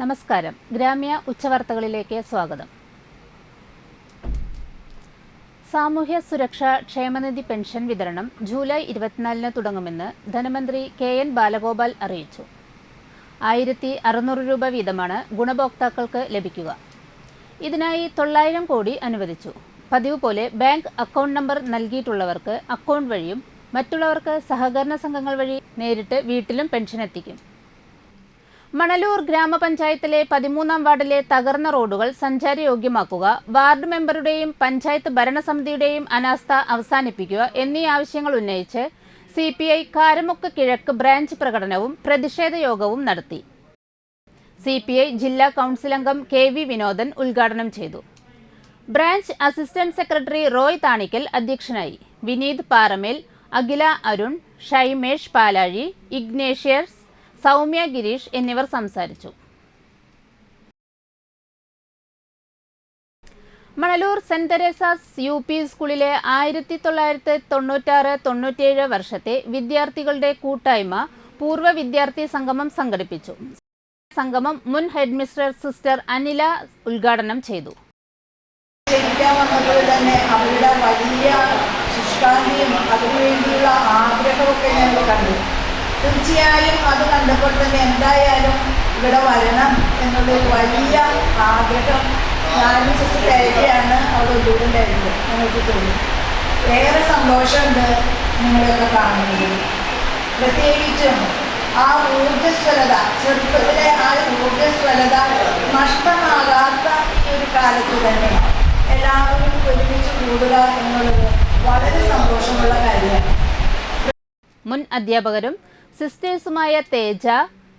നമസ്കാരം. ഗ്രാമ്യ ഉച്ചവാർത്തകളിലേക്ക് സ്വാഗതം. സാമൂഹ്യ സുരക്ഷാ ക്ഷേമനിധി പെൻഷൻ വിതരണം ജൂലൈ 24-ന് തുടങ്ങുമെന്ന് ധനമന്ത്രി KN ബാലഗോപാൽ അറിയിച്ചു. 1600 രൂപ വീതമാണ് ഗുണഭോക്താക്കൾക്ക് ലഭിക്കുക. ഇതിനായി 900 കോടി അനുവദിച്ചു. പതിവ് പോലെ ബാങ്ക് അക്കൗണ്ട് നമ്പർ നൽകിയിട്ടുള്ളവർക്ക് അക്കൗണ്ട് വഴിയും മറ്റുള്ളവർക്ക് സഹകരണ സംഘങ്ങൾ വഴി നേരിട്ട് വീട്ടിലും പെൻഷൻ എത്തിക്കും. മണലൂർ ഗ്രാമപഞ്ചായത്തിലെ 13-ാം വാർഡിലെ തകർന്ന റോഡുകൾ സഞ്ചാരയോഗ്യമാക്കുക, വാർഡ് മെമ്പറുടെയും പഞ്ചായത്ത് ഭരണസമിതിയുടെയും അനാസ്ഥ അവസാനിപ്പിക്കുക എന്നീ ആവശ്യങ്ങൾ ഉന്നയിച്ച് CPI കാരമുക്ക് കിഴക്ക് ബ്രാഞ്ച് പ്രകടനവും പ്രതിഷേധ യോഗവും നടത്തി. CPI ജില്ലാ കൗൺസിൽ അംഗം KV വിനോദൻ ഉദ്ഘാടനം ചെയ്തു. Branch assistant secretary Roy Thanikkal അധ്യക്ഷനായി. വിനീത് പാറമേൽ, അഖില അരുൺ, ഷൈമേഷ് പാലാഴി, ഇഗ്നേഷ്യസ്, സൗമ്യ ഗിരീഷ് എന്നിവർ സംസാരിച്ചു. മണലൂർ സെന്റ് തെരേസാസ് UP സ്കൂളിലെ 1996-97 വർഷത്തെ വിദ്യാർത്ഥികളുടെ കൂട്ടായ്മ പൂർവ്വ വിദ്യാർത്ഥി സംഗമം സംഘടിപ്പിച്ചു. സംഗമം മുൻ ഹെഡ്മിസ്റ്റർ സിസ്റ്റർ അനില ഉദ്ഘാടനം ചെയ്തു. അവരുടെ വലിയ ശുഷ്കാന്തിയും അതിനുവേണ്ടിയുള്ള ആഗ്രഹമൊക്കെ ഞങ്ങൾ കണ്ടു. തീർച്ചയായും അത് കണ്ടപ്പോൾ തന്നെ എന്തായാലും ഇവിടെ വരണം എന്നുള്ളൊരു വലിയ ആഗ്രഹം ഞാനും സിസ്റ്റർ കയറിയാണ് അവിടെ ഉള്ളിലുണ്ടായിരുന്നത്. ഞങ്ങൾക്ക് തോന്നി ഏറെ സന്തോഷമുണ്ട് നിങ്ങളെയൊക്കെ കാണുന്നത്. പ്രത്യേകിച്ചും ആ ഊർജ്ജസ്വലത, ചെറുപ്പത്തിലെ ആ ഊർജ്ജസ്വലത നഷ്ടമാകാത്ത ഈ ഒരു കാലത്ത് തന്നെ എല്ലാവരും ഒരുമിച്ച് കൂടുക എന്നുള്ളത് വളരെ സന്തോഷമുള്ള കാര്യമാണ്. മുൻ അധ്യാപകരും സിസ്റ്റേഴ്സുമായ Teja,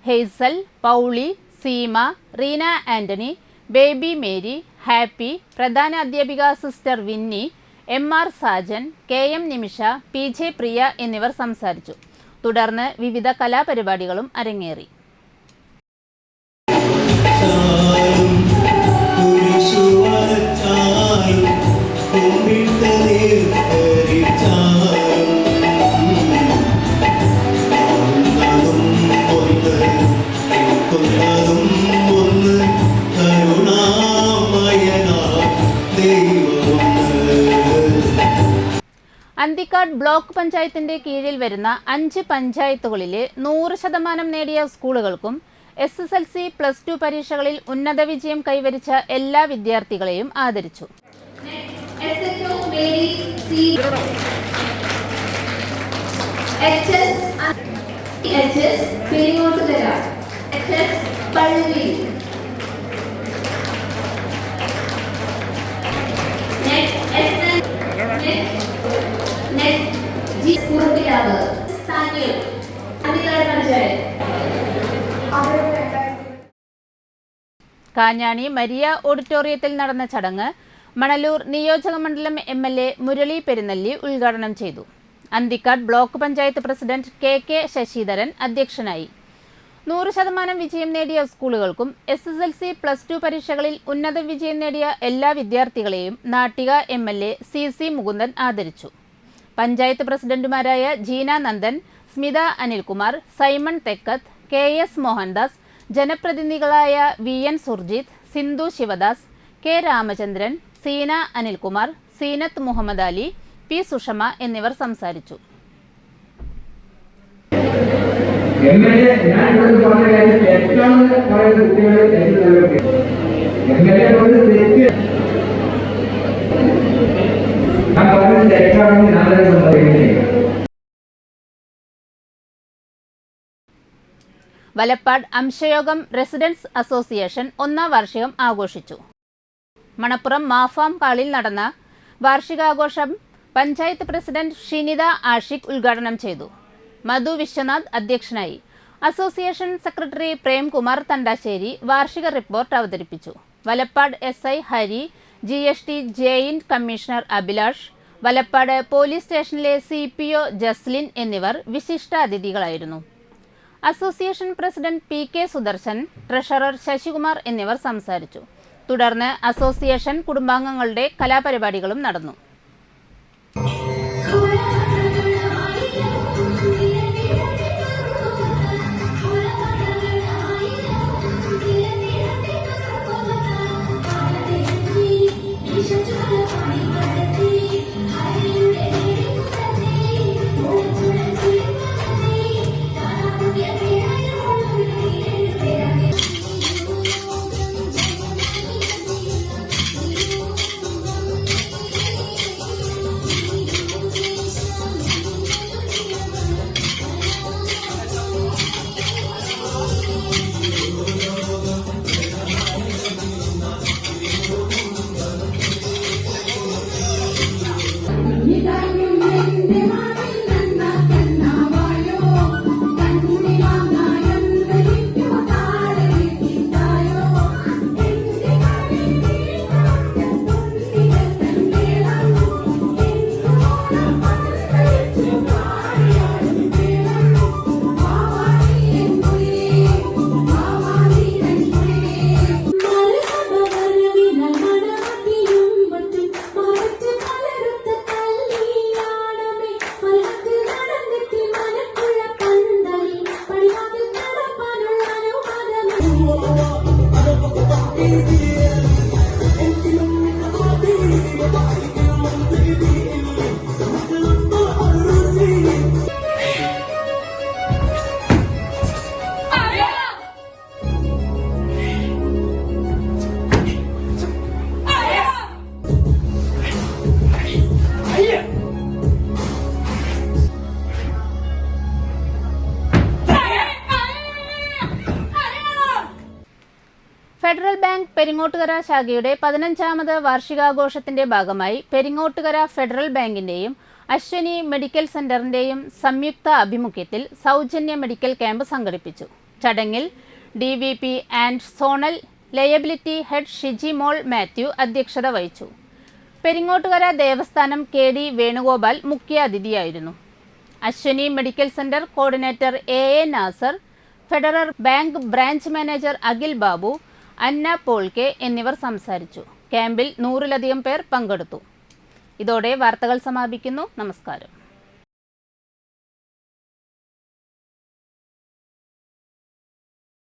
Hazel, Pauly, Seema, Reena Antony, Baby Mary, Happy, പ്രധാന അധ്യാപിക sister Vinny, MR Sajan, KM Nimisha, PJ Priya എന്നിവർ സംസാരിച്ചു. തുടർന്ന് വിവിധ കലാപരിപാടികളും അരങ്ങേറി. അന്തിക്കാട് ബ്ലോക്ക് പഞ്ചായത്തിന്റെ കീഴിൽ വരുന്ന 5 പഞ്ചായത്തുകളിലെ 100% നേടിയ സ്കൂളുകൾക്കും SSLC +2 പരീക്ഷകളിൽ ഉന്നത വിജയം കൈവരിച്ച എല്ലാ വിദ്യാർത്ഥികളെയും ആദരിച്ചു. കാഞ്ഞാണി മരിയ ഓഡിറ്റോറിയത്തിൽ നടന്ന ചടങ്ങ് മണലൂർ നിയോജക മണ്ഡലം MLA മുരളി പെരുന്നല്ലി ഉദ്ഘാടനം ചെയ്തു. Anthikad block panchayat president KK Sasidharan അധ്യക്ഷനായി. 100% വിജയം നേടിയ സ്കൂളുകൾക്കും SSLC +2 പരീക്ഷകളിൽ ഉന്നത വിജയം നേടിയ എല്ലാ വിദ്യാർത്ഥികളെയും നാട്ടിക MLA CC മുകുന്ദൻ ആദരിച്ചു. പഞ്ചായത്ത് പ്രസിഡന്റുമാരായ ജീന നന്ദൻ, സ്മിത അനിൽകുമാർ, സൈമൺ തെക്കത്ത്, KS മോഹൻദാസ്, ജനപ്രതിനിധികളായ VN Surjith, Sindhu Sivadas, K Ramachandran, Seena Anilkumar, Seenath Muhammad Ali, P Sushama എന്നിവർ സംസാരിച്ചു. വലപ്പാട് അംശയോഗം റെസിഡൻസ് അസോസിയേഷൻ 1ാം വാർഷികം ആഘോഷിച്ചു. മണപ്പുറം മാഫാം ഹാളിൽ നടന്ന വാർഷികാഘോഷം പഞ്ചായത്ത് പ്രസിഡന്റ് ഷിനിത ആഷിഖ് ഉദ്ഘാടനം ചെയ്തു. മധു വിശ്വനാഥ് അധ്യക്ഷനായി. അസോസിയേഷൻ സെക്രട്ടറി പ്രേംകുമാർ തണ്ടാശ്ശേരി വാർഷിക റിപ്പോർട്ട് അവതരിപ്പിച്ചു. Valappad SI Hari, GST joint commissioner Abhilash, Valappad police സ്റ്റേഷനിലെ CPO ജസ്ലിൻ എന്നിവർ വിശിഷ്ടാതിഥികളായിരുന്നു. Association president PK Sudarshan, treasurer Sasikumar എന്നിവർ സംസാരിച്ചു. തുടർന്ന് അസോസിയേഷൻ കുടുംബാംഗങ്ങളുടെ കലാപരിപാടികളും നടന്നു. ബാങ്ക് പെരിങ്ങോട്ടുകര ശാഖയുടെ 15ാമത് വാർഷികാഘോഷത്തിന്റെ ഭാഗമായി പെരിങ്ങോട്ടുകര ഫെഡറൽ ബാങ്കിന്റെയും അശ്വനി മെഡിക്കൽ സെന്ററിന്റെയും സംയുക്ത ആഭിമുഖ്യത്തിൽ സൗജന്യ മെഡിക്കൽ ക്യാമ്പ് സംഘടിപ്പിച്ചു. ചടങ്ങിൽ DVP and zonal liability head Shiji Mol Mathew അധ്യക്ഷത വഹിച്ചു. പെരിങ്ങോട്ടുകര ദേവസ്ഥാനം KD വേണുഗോപാൽ മുഖ്യാതിഥിയായിരുന്നു. Ashwini medical centre coordinator AA Nazar, federal bank branch manager Akhil Babu, Anna പോൾക്കെ എന്നിവർ സംസാരിച്ചു. ക്യാമ്പിൽ 100-ലധികം പേർ പങ്കെടുത്തു. ഇതോടെ വാർത്തകൾ സമാപിക്കുന്നു. നമസ്കാരം.